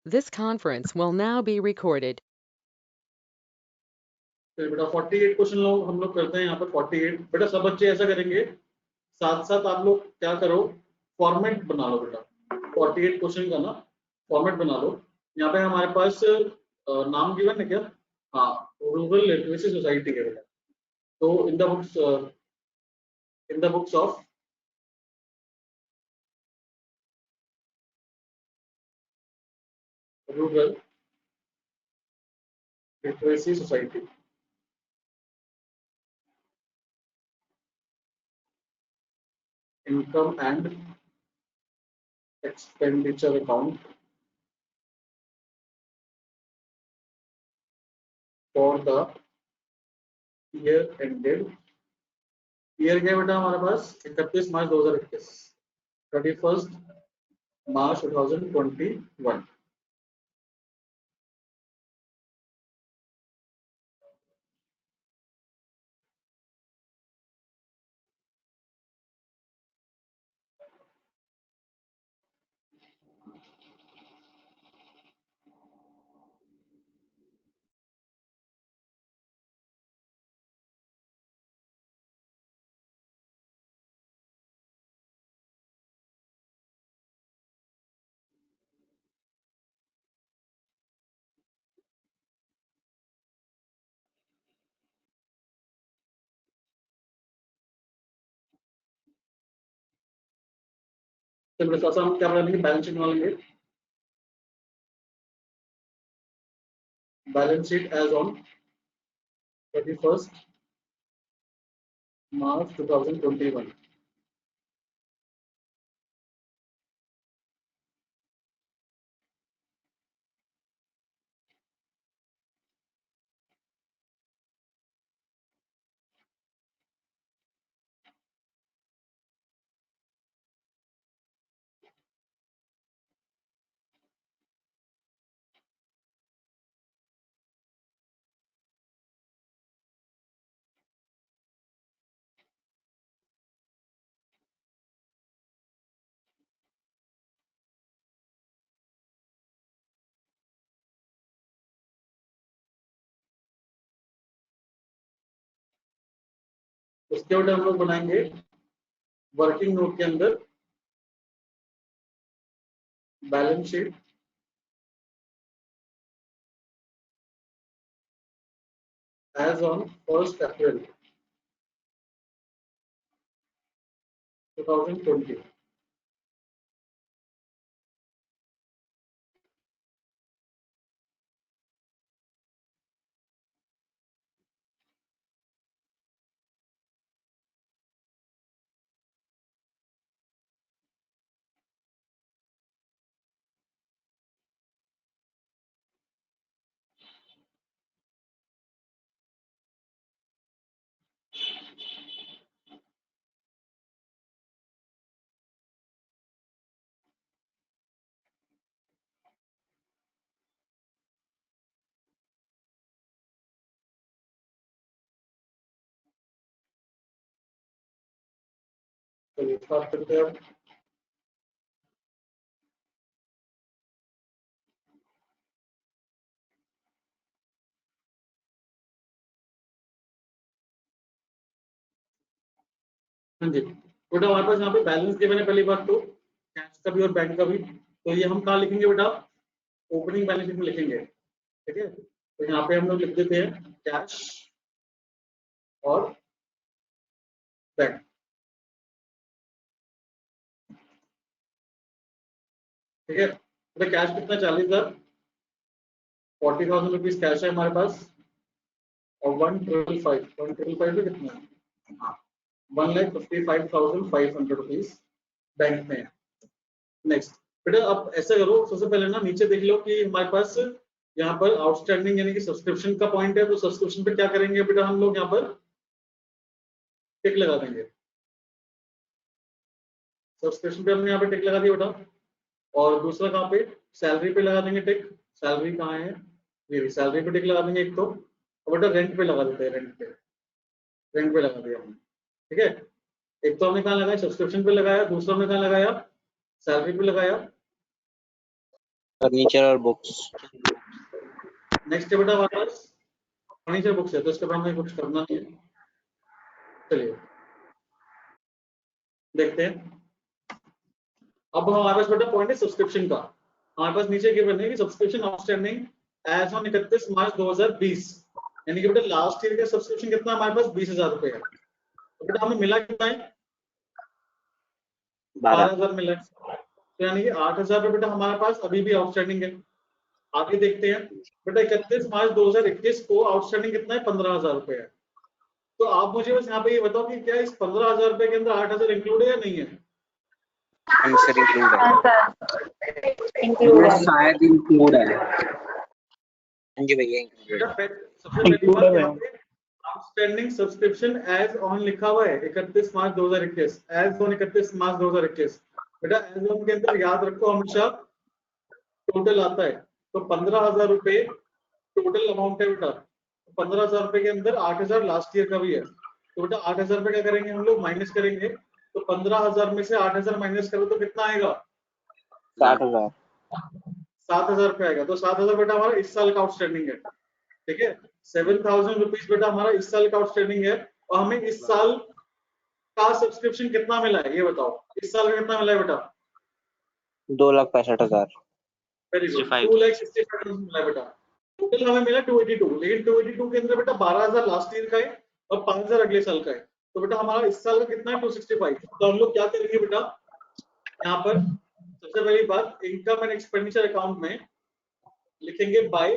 This conference will now be recorded. फिर बेटा 48 question लोग हम लोग करते हैं यहाँ पर 48। बेटा सब बच्चे ऐसा करेंगे, साथ साथ आप लोग क्या करो, फॉर्मेट बना लो बेटा। 48 क्वेश्चन का ना फॉर्मेट बना लो। यहाँ पे हमारे पास नाम गिवन है क्या? हाँ, रूरल लिटरेसी सोसाइटी है बेटा। तो in the books of rural literacy society, income and expenditure account for the year ended. Year क्या बेटा हमारे पास 31 मार्च 2021, 31 मार्च 2021। तो बेटा साथ हम क्या बनाएंगे, बैलेंस शीट बना लेंगे। बैलेंस शीट एज ऑन 31 मार्च 2021। उसके बाद हम लोग बनाएंगे वर्किंग नोट के अंदर बैलेंस शीट एज ऑन 1 अप्रैल 2020। तो स्टार्ट करते हैं। हाँ जी बेटा, हमारे पास यहाँ पे बैलेंस गिवन है पहली बात तो, कैश का भी और बैंक का भी। तो ये हम कहाँ लिखेंगे बेटा, ओपनिंग बैलेंस शीट में लिखेंगे। ठीक है, तो यहाँ पे हम लोग लिख देते हैं कैश और बैंक। ठीक है, तो कैश कितना, 40,000, 40,000 रुपीज कैश है हमारे पास। और 1,555 में कितना है, 1,55,500 रुपीज बैंक में है। नेक्स्ट बेटा, अब ऐसा करो, सबसे पहले ना नीचे देख लो कि हमारे पास यहाँ पर आउटस्टैंडिंग यानी कि सब्सक्रिप्शन का पॉइंट है। तो सब्सक्रिप्शन पे क्या करेंगे बेटा, हम लोग यहाँ पर टिक लगा देंगे। सब्सक्रिप्शन पे हमने यहाँ पे टिक लगा दिया बेटा। और दूसरा कहाँ पे, सैलरी पे लगा देंगे टिक। सैलरी कहाँ है, ये सैलरी पे टिक लगा देंगे एक तो। और बेटा रेंट पे लगा देते हैं, रेंट पे लगा दिया हमने। ठीक है, एक तो हमने कहाँ लगाया, सब्सक्रिप्शन पे लगाया, दूसरा हमने कहाँ लगाया, सैलरी पे लगाया। फर्नीचर और बुक्स। नेक्स्ट है बेटा हमारे पास फर्नीचर बुक्स है, तो इसके बाद हमें कुछ करना नहीं है। चलिए देखते हैं। अब हमारे पास बेटा पॉइंट है सब्सक्रिप्शन का। हमारे पास नीचे गिवन है कि सब्सक्रिप्शन आउटस्टैंडिंग एज ऑन 31 मार्च 2020, यानी कि बेटा लास्ट ईयर का सब्सक्रिप्शन कितना हमारे पास 20,000 रुपए है। तो बेटा हमें मिला कितना है? 12,000 मिला है। तो यानी कि 8,000 रुपए बेटा हमारे पास अभी भी आउटस्टैंडिंग है। आगे देखते हैं बेटा 31 मार्च 2021 को आउटस्टैंडिंग कितना है? 15,000 रुपए है। तो आप मुझे बस यहाँ पे ये बताओ कि क्या इस 15,000 रुपए के अंदर 8,000 इंक्लूड है या नहीं है? आंसर इंक्लूड है। इंक्लूड है। शायद इंक्लूड है। हाँ जी भैया इंक्लूड है। सबसे पहली बात यहाँ पे आउटस्टैंडिंग सब्सक्रिप्शन एज ऑन लिखा हुआ है 31 मार्च 2021, एज ऑन 31 मार्च 2021। बेटा एज ऑन के अंदर याद रखो हमेशा टोटल आता है, तो 15,000 रुपए टोटल अमाउंट है बेटा। 15,000 रुपए के अंदर 8,000 लास्ट ईयर का भी है। तो बेटा 8,000 रुपए क्या करेंगे हम लोग? माइनस करेंगे। तो 15,000 में से 8,000 माइनस करो तो कितना आएगा? 60,000। 7,000 रुपए आएगा। तो 7,000 बेटा हमारा इस साल का आउटस्टैंडिंग है। ठीक है, 7,000 रुपीज बेटा हमारा इस साल का आउटस्टैंडिंग है। और हमें इस साल का सब्सक्रिप्शन कितना मिला है ये बताओ? इस साल का कितना मिला है बेटा? 2,65,000। वेरी गुड, 2,65,000 मिला है बेटा। टोटल हमें मिला 282, लेकिन 282 के अंदर बेटा 12,000 लास्ट ईयर का है और 5,000 अगले साल का है। तो बेटा हमारा इस साल का कितना है? 265। तो हम लोग क्या करेंगे बेटा, यहाँ पर सबसे पहली बात इनकम एंड एक्सपेंडिचर अकाउंट में लिखेंगे बाय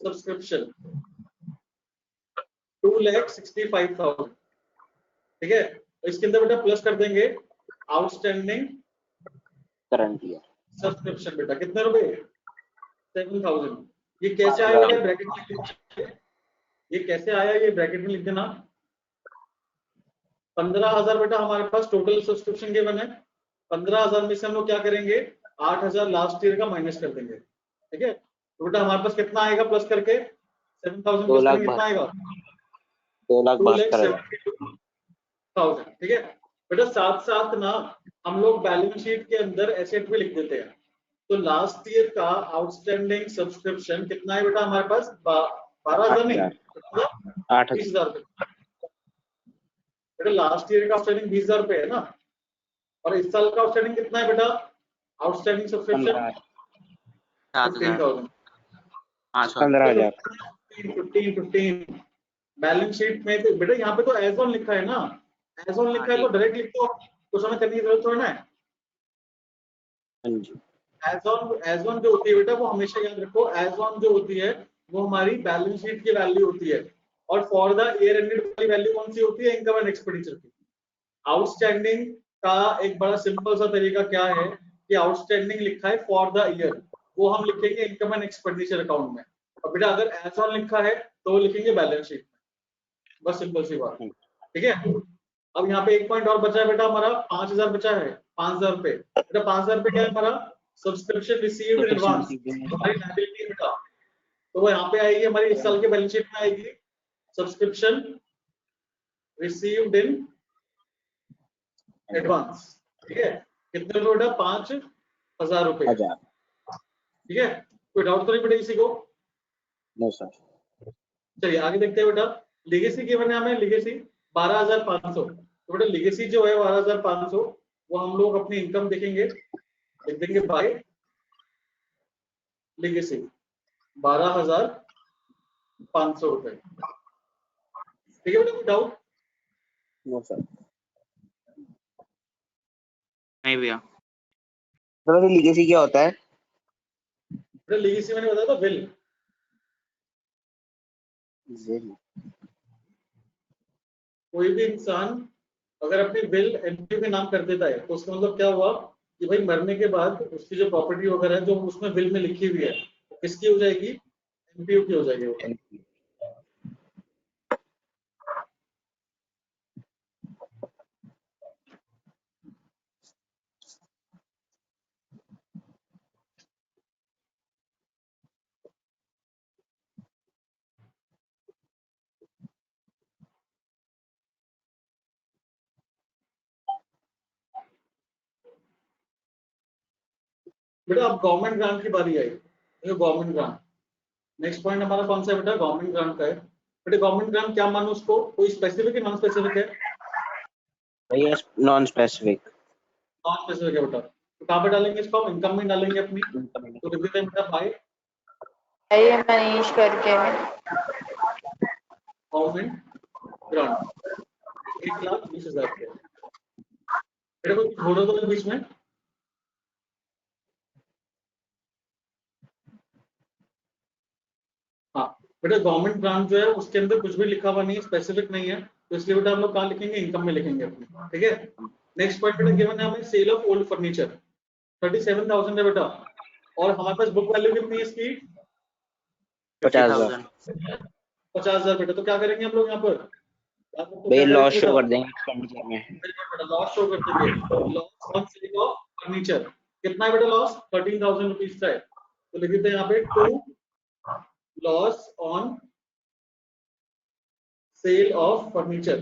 सब्सक्रिप्शन 2,65,000। ठीक है, तो इसके अंदर बेटा प्लस कर देंगे आउटस्टैंडिंग करंट ईयर सब्सक्रिप्शन। बेटा कितने रुपए? 7,000। ये कैसे आया बेटा? ब्रैकेट में लिख दीजिए। ये कैसे आया ये ब्रैकेट में लिख देना। 15,000 बेटा हमारे पास टोटल सब्सक्रिप्शन गिवन है। 15,000 में से हम लोग क्या करेंगे? 8,000 लास्ट ईयर का माइनस कर देंगे। ठीक है, तो बेटा हमारे पास कितना आएगा प्लस करके? 7,000 प्लस करेंगे कितना आएगा? 2,72,000। ठीक है बेटा, साथ साथ ना हम लोग बैलेंस शीट के अंदर एसेट भी लिख देते हैं। तो लास्ट ईयर का आउटस्टैंडिंग सब्सक्रिप्शन कितना है बेटा हमारे पास? 12,000 नहीं, 20,000 रुपए। बेटा लास्ट ईयर का आउटस्टैंडिंग 20,000 रुपए है ना, और इस साल का आउटस्टैंडिंग कितना है बेटा? Outstanding subscription 15,000। 15,000। 15 बैलेंस शीट में तो बेटा यहाँ पे तो एज ऑन लिखा है ना, एज ऑन लिखा है तो डायरेक्ट लिख दो, कुछ हमें करने की जरूरत थोड़ी ना है। एज ऑन जो होती है बेटा वो हमेशा याद रखो, एज ऑन जो होती है वो हमारी बैलेंस शीट की वैल्यू होती है। और फॉर द ईयर एंडेड वाली वैल्यू कौन सी होती है? इनकम एंड एक्सपेंडिचर की। आउटस्टैंडिंग का एक बड़ा सिंपल सा तरीका क्या है कि आउटस्टैंडिंग लिखा है फॉर द ईयर, वो हम लिखेंगे इनकम एंड एक्सपेंडिचर अकाउंट में। और बेटा अगर एज ऑन लिखा है तो वो लिखेंगे बैलेंस शीट में। बस सिंपल सी बात। ठीक है, अब यहाँ पे एक पॉइंट और बचा है बेटा हमारा, 5,000 बचा है। 5,000 रुपए बेटा, 5,000 रुपए क्या है हमारा? सब्सक्रिप्शन रिसीव्ड इन एडवांस, हमारी लायबिलिटी बेटा। तो वो यहाँ पे आएगी हमारी इस साल के बैलेंस शीट में आएगी सब्सक्रिप्शन रिसीव्ड इन एडवांस। ठीक है, कितने रुपए बेटा? 5,000 रुपए। ठीक है, कोई डाउट तो नहीं बेटा किसी को? No sir. चलिए आगे देखते हैं बेटा। लिगेसी की बने हमें लिगेसी 12,500। तो बेटा लिगेसी जो है 12,500 वो हम लोग अपनी इनकम देखेंगे, लिख देंगे बाय लिगेसी 12,500 रुपए। ठीक है बेटा, कोई डाउट? No sir. नहीं भैया। तो लीगेसी क्या होता है? बेटा लिगेसी मैंने बताया था विल। कोई भी इंसान अगर अपनी विल एमपीओ के नाम कर देता है तो उसका मतलब क्या हुआ कि भाई मरने के बाद उसकी जो प्रॉपर्टी वगैरह है जो उसमें विल में लिखी हुई है तो किसकी हो जाएगी? एमपीओ की हो जाएगी वो। बेटा अब गवर्नमेंट ग्रांट की बारी आई, तो गवर्नमेंट ग्रांट नेक्स्ट पॉइंट हमारा कौन सा है बेटा, गवर्नमेंट ग्रांट का है। बेटा गवर्नमेंट ग्रांट क्या मानो उसको, कोई स्पेसिफिक है नॉन स्पेसिफिक है? भैया नॉन स्पेसिफिक। नॉन स्पेसिफिक है बेटा, तो कहाँ पे डालेंगे इसको, हम इनकम में डालेंगे अपनी, तो लिख देते हैं बेटा बाय ये मनीष करके है। गवर्नमेंट ग्रांट 1,20,000 रुपये। बेटा कोई कुछ बोलो तो बीच में, हाँ बेटा गवर्नमेंट ग्रांट जो है उसके अंदर कुछ भी लिखा हुआ नहीं है, स्पेसिफिक नहीं है, तो इसलिए बेटा हम लोग कहाँ लिखेंगे, इनकम में लिखेंगे अपनी, ठीक है। नेक्स्ट पॉइंट बेटा गिवन है हमें सेल ऑफ ओल्ड फर्नीचर 37,000 है बेटा, और हमारे पास बुक वैल्यू कितनी है इसकी, 50,000। 50,000 बेटा, तो क्या करेंगे हम लोग यहाँ पर, भैया लॉस शो कर देंगे एक्सपेंडिचर में। लॉस शो कर देंगे, loss on sale of furniture कितना है बेटा, लॉस 13,000 रुपीज का है, तो लिख देते हैं यहाँ पे to loss on sale of furniture,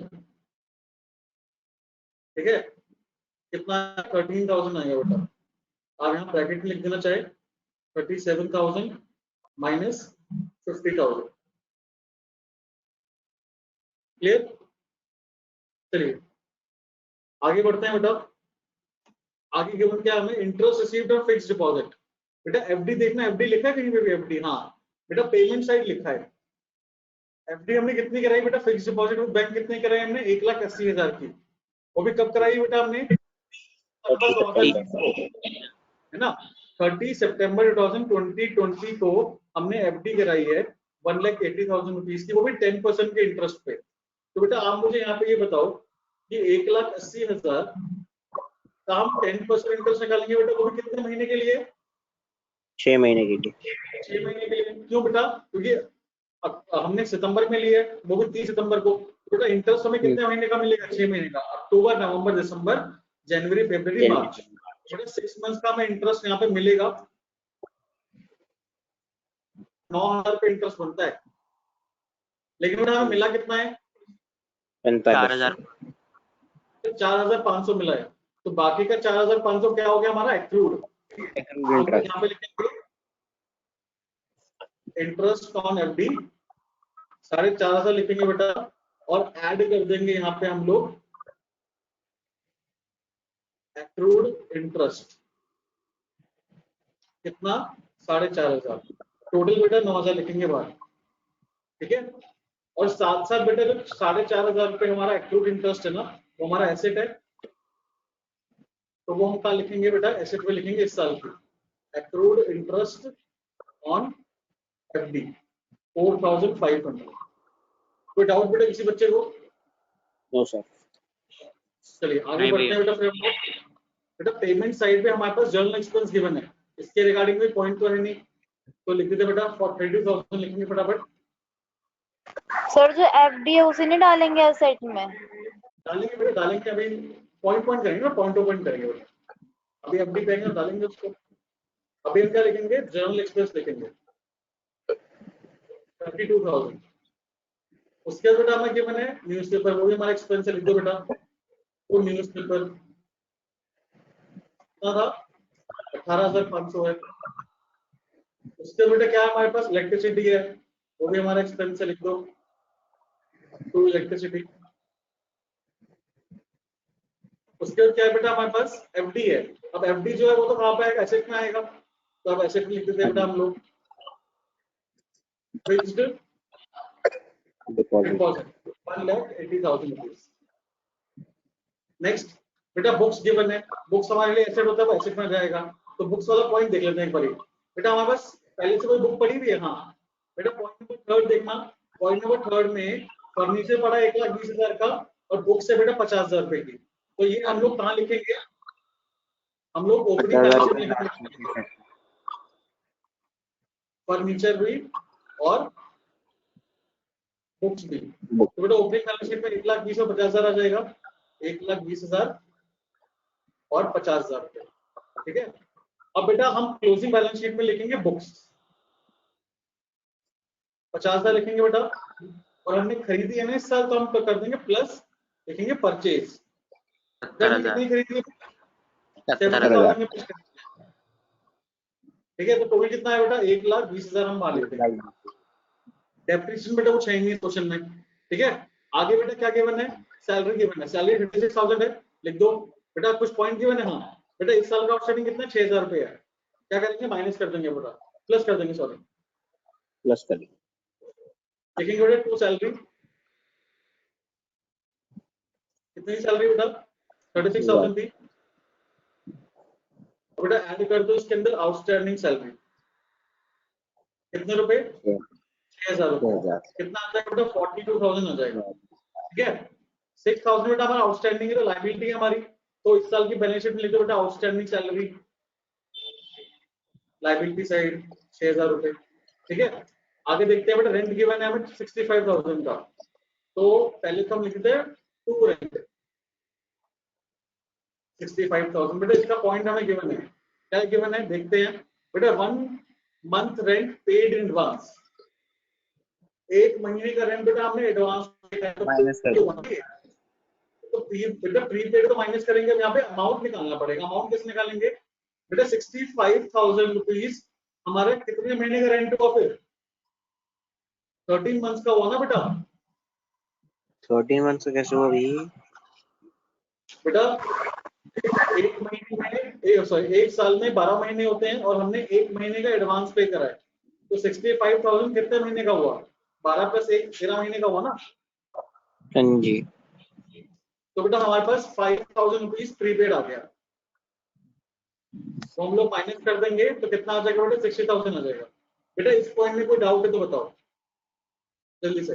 ठीक है, कितना 13,000 आएगा बेटा, आप यहाँ ब्रैकेट में लिख देना चाहे 37,000 माइनस 50,000, क्लियर। चलिए आगे बढ़ते हैं बेटा, आगे गिवन क्या हमें, interest received on fixed deposit. बेटा एफडी देखना, एफडी लिखा है कहीं पे भी एफडी, हाँ बेटा पेमेंट साइड लिखा है, एफडी हमने कितनी कराई बेटा, फिक्स्ड डिपॉजिट विद बैंक कितनी कराई हमने, 1,80,000 की, वो भी कब कराई बेटा हमने, है ना, 30 सितंबर 2020 को हमने एफडी कराई है 1,80,000 रुपीज की, वो भी 10% के इंटरेस्ट पे। तो बेटा आप मुझे यहाँ पे ये बताओ कि 1,80,000 का हम 10% इंटरेस्ट निकालेंगे बेटा, वो भी कितने महीने के लिए, 6 महीने के लिए। 6 महीने के लिए, क्यों बेटा, क्योंकि हमने सितंबर में लिया है, वो भी 30 सितंबर को, तो बेटा इंटरेस्ट हमें कितने महीने का मिलेगा, 6 महीने का, अक्टूबर नवंबर दिसंबर जनवरी फरवरी मार्च, बेटा 6 मंथ्स का हमें इंटरेस्ट यहाँ पे मिलेगा, 9,000 रुपये इंटरेस्ट बनता है, लेकिन बेटा हमें मिला कितना है, 4,500 मिला है, तो बाकी का 4,500 क्या हो गया हमारा, एक्रूड, यहाँ पे लिखेंगे इंटरेस्ट ऑन एफडी 4,500 लिखेंगे बेटा, और ऐड कर देंगे यहाँ पे हम लोग एक्रूड इंटरेस्ट, कितना 4,500, टोटल बेटा 9,000 लिखेंगे बाहर, ठीक है। और साथ साथ बेटा जो 4,500 रुपये हमारा एक्रूड इंटरेस्ट है ना, वो हमारा एसेट है, तो वो हम कहाँ लिखेंगे बेटा, एसेट में लिखेंगे इस साल की, एक्रूड इंटरेस्ट ऑन एफडी 4,500। कोई डाउट बेटा किसी बच्चे को? No sir. चलिए आगे बढ़ते हैं बेटा, फिर हम बेटा पेमेंट साइड पे हमारे पास जर्नल एक्सपेंस गिवन है, इसके रिगार्डिंग में पॉइंट तो है नहीं, तो लिख देते बेटा 32,000 लिखेंगे फटाफट। सर जो एफडी है उसे नहीं डालेंगे एसेट में? डालेंगे बेटा, डालेंगे, अभी पॉइंट पॉइंट करेंगे ना, पॉइंट टू पॉइंट करेंगे बेटा, अभी एफडी कहेंगे डालेंगे उसको, अभी हम क्या लिखेंगे, जर्नल एक्सपेंस लिखेंगे 32,000। उसके बाद बेटा हमें गिवन है न्यूज़पेपर, वो भी हमारा एक्सपेंस है, लिख दो बेटा, वो न्यूज़पेपर कितना था, 18,500 है। उसके बेटा क्या है हमारे पास, इलेक्ट्रिसिटी है, वो भी हमारा एक्सपेंस है, लिख दो टू इलेक्ट्रिसिटी। उसके बाद क्या है बेटा हमारे पास, एफडी है, अब एफडी जो है वो तो कहाँ पे आएगा, एसेट में आएगा, तो अब एसेट में लिख देते हैं बेटा हम लोग फिक्स्ड डिपॉजिट 1,80,000 रुपीज। नेक्स्ट बेटा बुक्स गिवन है, बुक्स हमारे लिए एसेट होता है, वो एसेट में जाएगा, तो बुक्स वाला पॉइंट देख लेते हैं एक बार बेटा, हमारे पास पहले से कोई बुक पड़ी हुई है, हाँ बेटा पॉइंट नंबर थर्ड देखना, पॉइंट नंबर थर्ड में फर्नीचर पड़ा 1,20,000 का, और बुक्स है बेटा 50,000 रुपए की, तो ये हम लोग कहाँ लिखेंगे, हम लोग ओपनिंग बैलेंस शीट लिखेंगे, फर्नीचर भी और बुक्स भी, तो बेटा ओपनिंग बैलेंस शीट में 1,20,000 और 50,000 आ जाएगा, 1,20,000 और 50,000 रुपए, ठीक है। अब बेटा हम क्लोजिंग बैलेंस शीट में लिखेंगे बुक्स 50,000 लिखेंगे बेटा, और हमने खरीदी है ना इस साल, तो हम कर देंगे प्लस, लिखेंगे परचेज, कितनी खरीदी है, 70,000 में ठीक है, तो टोटल कितना है बेटा 1,20,000 हम मान लेते हैं। डेप्रिसिएशन बेटा कुछ है नहीं क्वेश्चन में, ठीक है। आगे बेटा क्या गिवन है, सैलरी गिवन है, सैलरी 56,000 है, लिख दो बेटा। कुछ पॉइंट गिवन है, हाँ बेटा इस साल का आउटस्टैंडिंग कितना 6,000 रुपये है, क्या करेंगे माइनस कर देंगे बेटा, प्लस कर देंगे, सॉरी प्लस कर लिखेंगे बेटा टू सैलरी, कितनी सैलरी बेटा 36,000 थी, बेटा ऐड कर दो इसके अंदर आउटस्टैंडिंग सैलरी कितने रुपए 6,000 रुपए, कितना आ जाएगा बेटा 42,000 आ जाएगा, ठीक है। 6,000 बेटा हमारा आउटस्टैंडिंग है, तो लायबिलिटी है हमारी, तो इस साल की बैलेंस शीट में लिख दो बेटा आउटस्टैंडिंग सैलरी लायबिलिटी साइड 6,000 रुपए, ठीक है। आगे देखते हैं बेटा रेंट गिवन है हमें 65,000 का, तो पहले तो हम लिखते हैं टू रेंट 65,000 बेटा, इसका पॉइंट हमें गिवन है, क्या गिवन है देखते हैं बेटा 1 month rent paid in advance, 1 महीने का रेंट बेटा हमने एडवांस माइनस कर दो। तो बेटा प्रीपेड तो माइनस करेंगे, अब यहाँ पे अमाउंट निकालना पड़ेगा, अमाउंट कैसे निकालेंगे बेटा 65,000 रुपीज हमारे कितने महीने का रेंट हुआ, फिर 13 मंथ्स का हुआ ना बेटा, 13 मंथ से कैसे हुआ भाई? बेटा एक महीने में सॉरी एक साल में 12 महीने होते हैं और हमने 1 महीने का एडवांस पे करा है, तो 65,000 कितने महीने का हुआ, 12 + 1 13 महीने का हुआ ना, हाँ जी। तो बेटा हमारे पास 5,000 रुपीज प्रीपेड आ गया, तो हम लोग माइनस कर देंगे तो कितना आ जाएगा बेटा 60,000 आ जाएगा। बेटा इस पॉइंट में कोई डाउट है तो बताओ जल्दी से,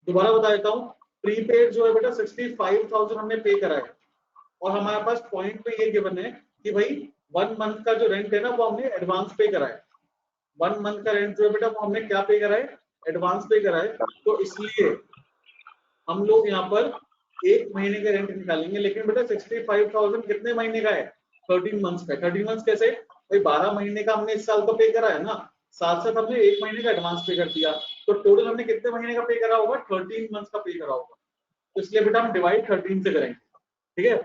दोबारा बता देता हूँ। प्रीपेड जो है बेटा 65,000 हमने पे करा है, और हमारे पास पॉइंट पे ये गिवन है कि भाई 1 मंथ का जो रेंट है ना वो हमने एडवांस पे करा है, 1 मंथ का रेंट जो है बेटा वो हमने क्या पे करा है, एडवांस पे करा है, तो इसलिए हम लोग यहाँ पर 1 महीने का रेंट निकालेंगे, लेकिन बेटा 65,000 कितने महीने का है 13 मंथ्स का, 13 मंथ्स कैसे भाई 12 महीने का हमने इस साल का पे करा है ना, साथ साथ हमने 1 महीने का एडवांस पे कर दिया, तो टोटल हमने कितने महीने का पे करा होगा 13 मंथ्स का पे करा होगा, तो इसलिए बेटा हम डिवाइड 13 से करेंगे, ठीक है।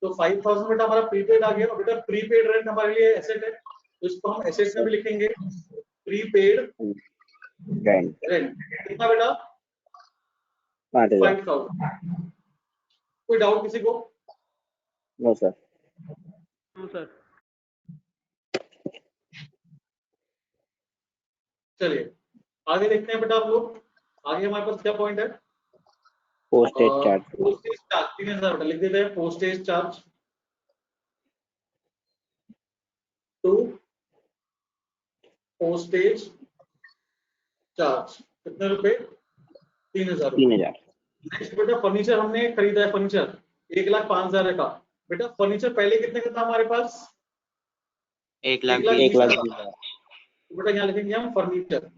तो 5,000 बेटा हमारा प्रीपेड आ गया, बेटा प्रीपेड रेंट हमारे लिए एसेट है, तो इसको हम एसेट में भी लिखेंगे प्रीपेड रेंट, कितना बेटा 5,000। कोई डाउट किसी को? No sir. चलिए आगे देखते हैं बेटा आप लोग, आगे हमारे पास क्या पॉइंट है, पोस्टेज चार्ज। पोस्टेज चार्ज 3,000 बेटा लिख देते हैं, postage charge to postage charge कितने रुपए 3,000 रुपए। 3,000। नेक्स्ट बेटा फर्नीचर हमने खरीदा है, फर्नीचर 1,05,000 का, बेटा फर्नीचर पहले कितने का था हमारे पास 1,20,000। बेटा यहाँ लिखेंगे हम फर्नीचर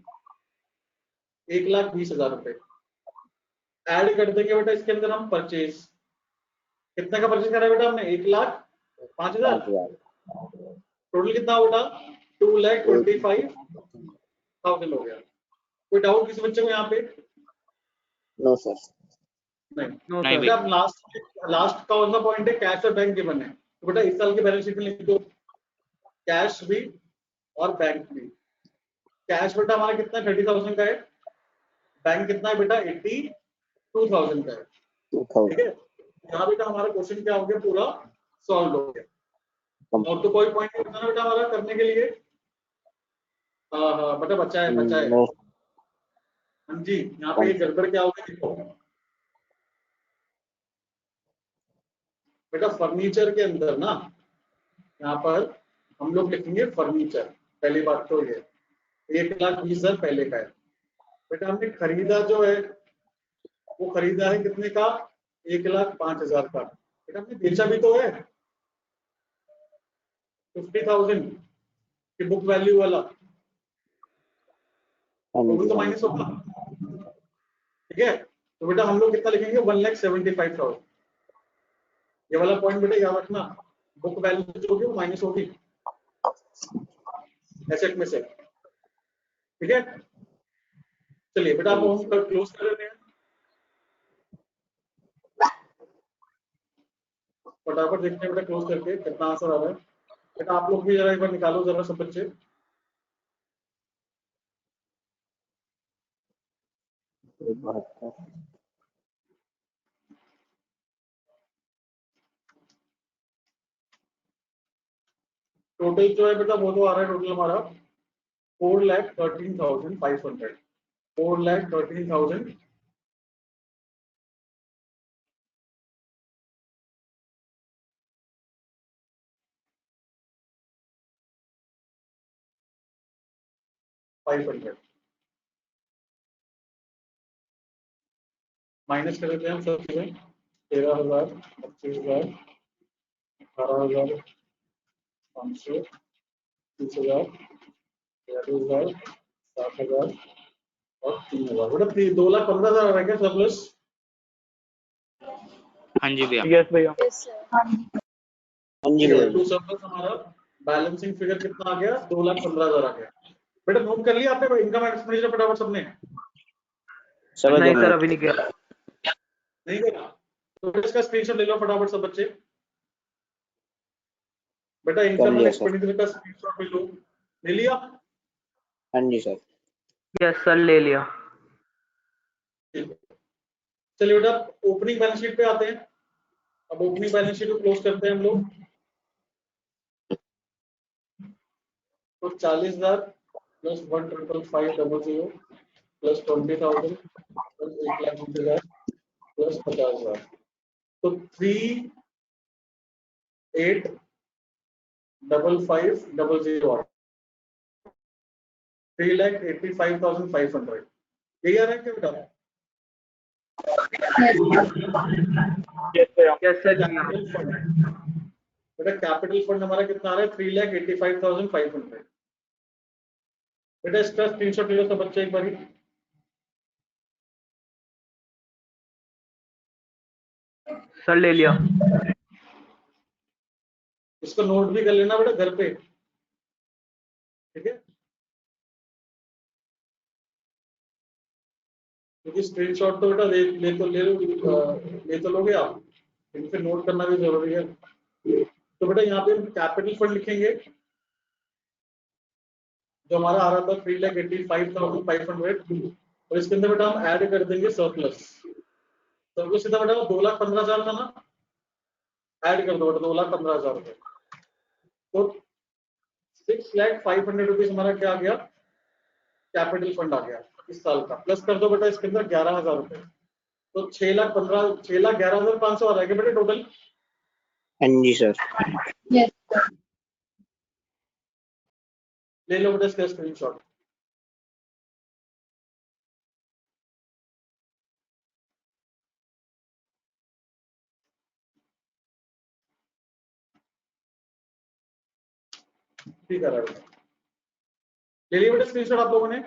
1,20,000 रुपए, ऐड कर देंगे बेटा इसके अंदर हम परचेज, कितने का परचेज करा है बेटा हमने 1,05,000, टोटल कितना बेटा 2,25,000 हो गया। कोई डाउट किसी बच्चे को यहाँ पे? No sir. नहीं बेटा अब लास्ट कौन सा पॉइंट है, कैश और बैंक गिवन है, तो बेटा इस साल की बैलेंस शीट में लिख दो कैश भी और बैंक भी। कैश बेटा हमारा कितना 30,000 का है, बैंक कितना है बेटा 82,000 का है, ठीक है। यहाँ बेटा हमारा क्वेश्चन क्या हो गया पूरा सॉल्व हो गया, और तो कोई पॉइंट नहीं बताना बेटा हमारा करने के लिए, हाँ बेटा बच्चा है हाँ जी। यहाँ पे गड़बड़ क्या होगी देखो बेटा, फर्नीचर के अंदर ना यहाँ पर हम लोग लिखेंगे फर्नीचर, पहली बात तो ये 1,20,000 पहले का है बेटा, हमने खरीदा जो है वो खरीदा है कितने का 1,05,000 का, बेटा हमने बेचा भी तो है 50,000 की बुक वैल्यू वाला, तो वो तो माइनस होगा, ठीक है। तो बेटा हम लोग कितना लिखेंगे 1,75,000, ये वाला पॉइंट बेटा याद रखना, बुक वैल्यू जो होगी वो माइनस होगी एसेट में से, ठीक है। चलिए बेटा आप हम क्लोज कर देते हैं, फटाफट देखते हैं बेटा क्लोज करके कितना आंसर आ रहा है। बेटा आप लोग भी जरा एक बार निकालो जरा सब बच्चे। टोटल जो है बेटा वो तो आ रहा है टोटल हमारा 4,13,500 4,13,500 माइनस कर देते हैं हम सब चीजें। 13,000, 25,000, 18,500, 30,000, 42,000, 7,000 और 3,000। बेटा 2,15,000 आ रहा है क्या सरप्लस? हाँ जी भैया। यस भैया। Yes sir. हाँ जी भैया। टू सरप्लस हमारा बैलेंसिंग फिगर कितना आ गया? 2,15,000 आ गया। बेटा नोट कर लिया आपने इनकम एक्सपेंडिचर फटाफट सबने? नहीं सर अभी नहीं किया। नहीं किया तो इसका स्क्रीनशॉट ले लो फटाफट सब बच्चे। बेटा इनकम एंड एक्सपेंडिचर का स्क्रीनशॉट ले लो। ले लिया? हाँ जी सर। यस सर ले लिया। चलिए बेटा ओपनिंग बैलेंस शीट पे आते हैं। अब ओपनिंग बैलेंस शीट को क्लोज करते हैं हम लोग। तो 40,000 प्लस 1,550 प्लस 20,000 प्लस 1,20,000 प्लस 50,000 तो 3,855,000 3,85,500 यही आ रहा है क्या बेटा? यस सर कैपिटल फंड बेटा कैपिटल फंड हमारा कितना आ रहा है? 3,85,500। बेटा इसका स्क्रीनशॉट ले लो सब बच्चे एक बार। सर ले लिया। इसको नोट भी कर लेना बेटा घर पे, ठीक है? क्योंकि स्क्रीनशॉट तो बेटा ले तो लोगे आप, इनसे नोट करना भी जरूरी है। तो बेटा यहाँ पे कैपिटल फंड लिखेंगे जो हमारा आ रहा था 3,85,500 और इसके अंदर बेटा हम ऐड कर देंगे सरप्लस। सरप्लस कितना बेटा? 2,15,000 था ना? ऐड कर दो बेटा 2,15,000 रुपए। तो 6,05,000 रुपीज हमारा क्या आ गया? कैपिटल फंड आ गया इस साल का। प्लस कर दो बेटा इसके अंदर 11,000 रुपए। तो 6,11,500 आ जाएगा बेटा टोटल। हाँ जी सर। यस ले लो बेटा इसका स्क्रीनशॉट। ठीक है ले लिया बेटा स्क्रीनशॉट आप लोगों ने?